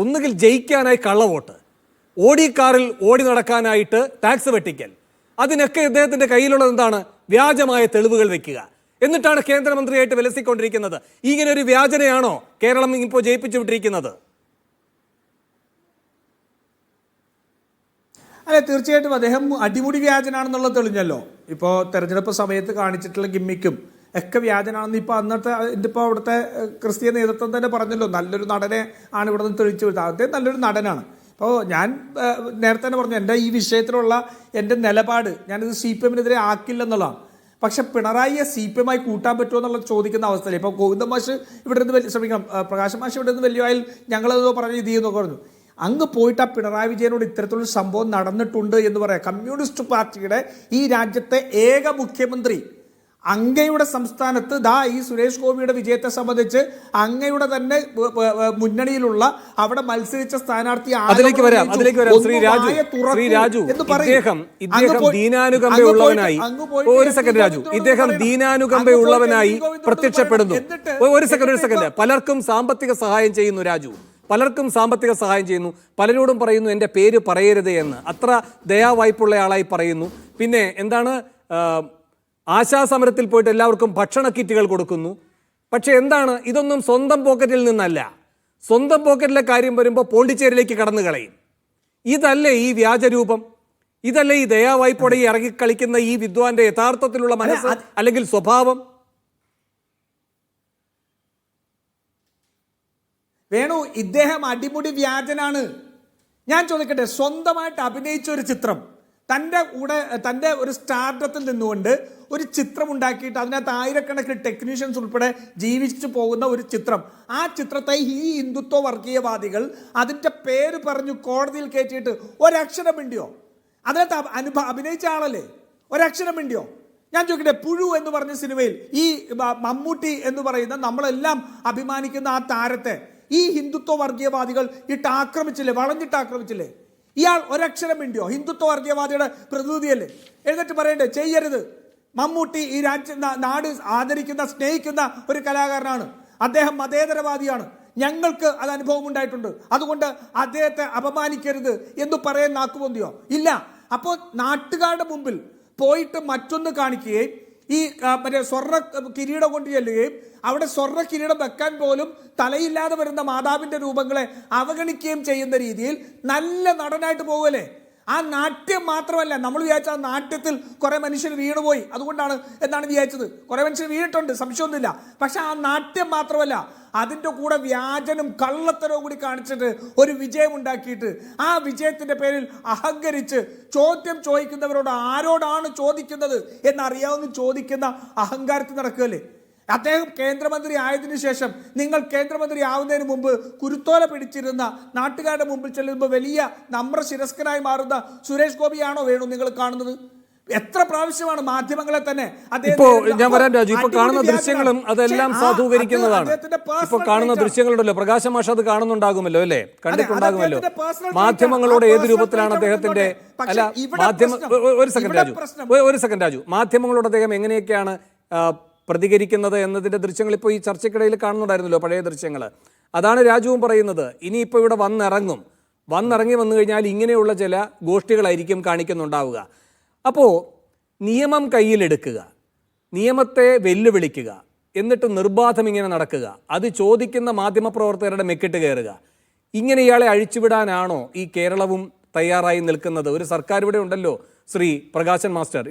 ഒന്നുകിൽ ജയിക്കാനായി കള്ളവോട്ട്, ഓടിക്കാറിൽ ഓടി നടക്കാനായിട്ട് ടാക്സ് വെട്ടിക്കൽ, അതിനൊക്കെ ഇദ്ദേഹത്തിന്റെ കയ്യിലുള്ളത് എന്താണ്? വ്യാജമായ തെളിവുകൾ വെക്കുക. എന്നിട്ടാണ് കേന്ദ്രമന്ത്രിയായിട്ട് വിലസിക്കൊണ്ടിരിക്കുന്നത്. ഇങ്ങനെ ഒരു വ്യാജനയാണോ കേരളം ഇപ്പോൾ ജയിപ്പിച്ചു വിട്ടിരിക്കുന്നത്? അല്ലെ, തീർച്ചയായിട്ടും അദ്ദേഹം അടിമുടി വ്യാജനാണെന്നുള്ളത് തെളിഞ്ഞല്ലോ. ഇപ്പോൾ തെരഞ്ഞെടുപ്പ് സമയത്ത് കാണിച്ചിട്ടുള്ള ഗിമ്മിക്കും ഒക്കെ വ്യാജനാണെന്ന് ഇപ്പോൾ അവിടുത്തെ ക്രിസ്തീയ നേതൃത്വം തന്നെ പറഞ്ഞല്ലോ. നല്ലൊരു നടനെ ആണ് ഇവിടെ നിന്ന് തെളിയിച്ചു വിട്ടത്. അദ്ദേഹം നല്ലൊരു നടനാണ്. അപ്പോൾ ഞാൻ നേരത്തെ തന്നെ പറഞ്ഞു, എൻ്റെ ഈ വിഷയത്തിലുള്ള എൻ്റെ നിലപാട് ഞാനിത് CPM-നെതിരെ ആക്കില്ലെന്നുള്ളതാണ്. പക്ഷെ പിണറായിയെ CPM കൂട്ടാൻ പറ്റുമോ എന്നുള്ളത് ചോദിക്കുന്ന അവസ്ഥയിൽ ഇപ്പോൾ ഗോവിന്ദ മാഷ് ഇവിടെ നിന്ന് ശ്രമിക്കണം, പ്രകാശ് മാഷ് ഇവിടെ നിന്ന് വലിയ ഞങ്ങളെന്തോ പറഞ്ഞ് ഇത് ചെയ്യുന്നൊക്കെ പറഞ്ഞു. അങ്ങ് പോയിട്ട് ആ പിണറായി വിജയനോട് ഇത്തരത്തിലുള്ള സംഭവം നടന്നിട്ടുണ്ട് എന്ന് പറയാം. കമ്മ്യൂണിസ്റ്റ് പാർട്ടിയുടെ ഈ രാജ്യത്തെ ഏക മുഖ്യമന്ത്രി അങ്ങയുടെ സംസ്ഥാനത്ത് ഈ സുരേഷ് ഗോപിയുടെ വിജയത്തെ സംബന്ധിച്ച് അങ്ങയുടെ തന്നെ മുന്നണിയിലുള്ള അവിടെ മത്സരിച്ച സ്ഥാനാർത്ഥി ദീനാനുകമ്പയുള്ളവനായി പ്രത്യക്ഷപ്പെടുന്നു. ഒരു സെക്കൻഡ്. പലർക്കും സാമ്പത്തിക സഹായം ചെയ്യുന്നു രാജു, പലർക്കും സാമ്പത്തിക സഹായം ചെയ്യുന്നു. പലരോടും പറയുന്നു എൻ്റെ പേര് പറയരുത് എന്ന്. അത്ര ദയാവായ്പുള്ള ആളായി പറയുന്നു. പിന്നെ എന്താണ്, ആശാസമരത്തിൽ പോയിട്ട് എല്ലാവർക്കും ഭക്ഷണ കിറ്റുകൾ കൊടുക്കുന്നു. പക്ഷെ എന്താണ്, ഇതൊന്നും സ്വന്തം പോക്കറ്റിൽ നിന്നല്ല. സ്വന്തം പോക്കറ്റിലെ കാര്യം വരുമ്പോൾ പോണ്ടിച്ചേരിയിലേക്ക് കടന്നു കളയും. ഇതല്ലേ ഈ വ്യാജരൂപം? ഇതല്ലേ ഈ ദയാവായ്പോടെ ഇറങ്ങിക്കളിക്കുന്ന ഈ വിദ്വാന്റെ യഥാർത്ഥത്തിലുള്ള മനസ്സ് അല്ലെങ്കിൽ സ്വഭാവം? വേണു, ഇദ്ദേഹം അടിമുടി വ്യാജനാണ്. ഞാൻ ചോദിക്കട്ടെ, സ്വന്തമായിട്ട് അഭിനയിച്ച ഒരു ചിത്രം, തൻ്റെ ഒരു സ്റ്റാർഡത്തിൽ നിന്നുകൊണ്ട് ഒരു ചിത്രം ഉണ്ടാക്കിയിട്ട് അതിനകത്ത് ആയിരക്കണക്കിന് ടെക്നീഷ്യൻസ് ഉൾപ്പെടെ ജീവിച്ചു പോകുന്ന ഒരു ചിത്രം, ആ ചിത്രത്തെ ഈ ഹിന്ദുത്വ വർഗീയവാദികൾ അതിൻ്റെ പേര് പറഞ്ഞു കോടതിയിൽ കയറ്റിയിട്ട് ഒരക്ഷരം മിണ്ടിയോ? അതിനകത്ത് അഭിനയിച്ച ആളല്ലേ, ഒരക്ഷരം മിണ്ടിയോ? ഞാൻ ചോദിക്കട്ടെ, പുഴു എന്ന് പറഞ്ഞ സിനിമയിൽ ഈ മമ്മൂട്ടി എന്ന് പറയുന്ന നമ്മളെല്ലാം അഭിമാനിക്കുന്ന ആ താരത്തെ ഈ ഹിന്ദുത്വ വർഗീയവാദികൾ ഇട്ട് ആക്രമിച്ചില്ലേ, വളഞ്ഞിട്ട് ആക്രമിച്ചില്ലേ? ഇയാൾ ഒരക്ഷരം മിണ്ടിയോ? ഹിന്ദുത്വ വർഗീയവാദിയുടെ പ്രതിനിധിയല്ലേ? എഴുന്നേറ്റ് പറയണ്ടേ ചെയ്യരുത്? മമ്മൂട്ടി ഈ നാട് ആദരിക്കുന്ന സ്നേഹിക്കുന്ന ഒരു കലാകാരനാണ്. അദ്ദേഹം മതേതരവാദിയാണ്. ഞങ്ങൾക്ക് അത് അനുഭവം ഉണ്ടായിട്ടുണ്ട്. അതുകൊണ്ട് അദ്ദേഹത്തെ അപമാനിക്കരുത് എന്ന് പറയാൻ നാക്കുപൊന്തിയോ? ഇല്ല. അപ്പോൾ നാട്ടുകാരുടെ മുമ്പിൽ പോയിട്ട് മറ്റൊന്ന് കാണിക്കുകയും ഈ മറ്റേ സ്വർണ്ണ കിരീടം കൊണ്ട് ചെല്ലുകയും അവിടെ സ്വർണ്ണ കിരീടം വെക്കാൻ പോലും തലയില്ലാതെ വരുന്ന മാതാവിൻ്റെ രൂപങ്ങളെ അവഗണിക്കുകയും ചെയ്യുന്ന രീതിയിൽ നല്ല നടനായിട്ട് പോകുമല്ലേ? ആ നാട്യം മാത്രമല്ല, നമ്മൾ വിചാരിച്ച ആ നാട്യത്തിൽ കുറെ മനുഷ്യർ വീണുപോയി, അതുകൊണ്ടാണ് എന്നാണ് വിചാരിച്ചത്. കുറെ മനുഷ്യർ വീണിട്ടുണ്ട്, സംശയമൊന്നുമില്ല. പക്ഷെ ആ നാട്യം മാത്രമല്ല, അതിൻ്റെ കൂടെ വ്യാജനും കള്ളത്തരവും കൂടി കാണിച്ചിട്ട് ഒരു വിജയം ഉണ്ടാക്കിയിട്ട് ആ വിജയത്തിൻ്റെ പേരിൽ അഹങ്കരിച്ച് ചോദ്യം ചോദിക്കുന്നവരോട് ആരോടാണ് ചോദിക്കുന്നത് എന്നറിയാവുന്ന ചോദിക്കുന്ന അഹങ്കാരത്തിൽ നടക്കുകയല്ലേ? അദ്ദേഹം കേന്ദ്രമന്ത്രി ആയതിനു ശേഷം, നിങ്ങൾ കേന്ദ്രമന്ത്രി ആവുന്നതിന് മുമ്പ് കുരുത്തോല പിടിച്ചിരുന്ന നാട്ടുകാരുടെ മുമ്പിൽ ചെല്ലുമ്പോൾ വലിയ നമ്രശിരസ്കനായി മാറുന്ന സുരേഷ് ഗോപിയാണോ വേണു നിങ്ങൾ കാണുന്നത്? എത്ര പ്രാവശ്യമാണ് മാധ്യമങ്ങളെ തന്നെ ഞാൻ വരാൻ രാജു, ഇപ്പൊ കാണുന്ന ദൃശ്യങ്ങളും അതെല്ലാം സാധൂകരിക്കുന്നതാണ്. ഇപ്പൊ കാണുന്ന ദൃശ്യങ്ങളുണ്ടല്ലോ, പ്രകാശ മാഷ് അത് കാണുന്നുണ്ടാകുമല്ലോ അല്ലേ, കണ്ടിട്ടുണ്ടാകുമല്ലോ. മാധ്യമങ്ങളോട് ഏത് രൂപത്തിലാണ് അദ്ദേഹത്തിന്റെ ഒരു സെക്കൻഡ് രാജു, മാധ്യമങ്ങളോട് അദ്ദേഹം എങ്ങനെയൊക്കെയാണ് പ്രതികരിക്കുന്നത് എന്നതിന്റെ ദൃശ്യങ്ങൾ ഇപ്പോൾ ഈ ചർച്ചയ്ക്കിടയിൽ കാണുന്നുണ്ടായിരുന്നല്ലോ, പഴയ ദൃശ്യങ്ങൾ. അതാണ് രാജുവും പറയുന്നത്. ഇനിയിപ്പോൾ ഇവിടെ വന്നിറങ്ങി വന്നു കഴിഞ്ഞാൽ ഇങ്ങനെയുള്ള ചില ഗോഷ്ഠികളായിരിക്കും കാണിക്കുന്നുണ്ടാവുക. അപ്പോൾ നിയമം കയ്യിലെടുക്കുക, നിയമത്തെ വെല്ലുവിളിക്കുക, എന്നിട്ട് നിർബാധം ഇങ്ങനെ നടക്കുക, അത് ചോദിക്കുന്ന മാധ്യമപ്രവർത്തകരുടെ മെക്കിട്ട് കയറുക, ഇങ്ങനെ ഇയാളെ അഴിച്ചുവിടാനാണോ ഈ കേരളവും തയ്യാറായി നിൽക്കുന്നത്? ഒരു സർക്കാർ ഇവിടെ ഉണ്ടല്ലോ, ശ്രീ പ്രകാശൻ മാസ്റ്റർ.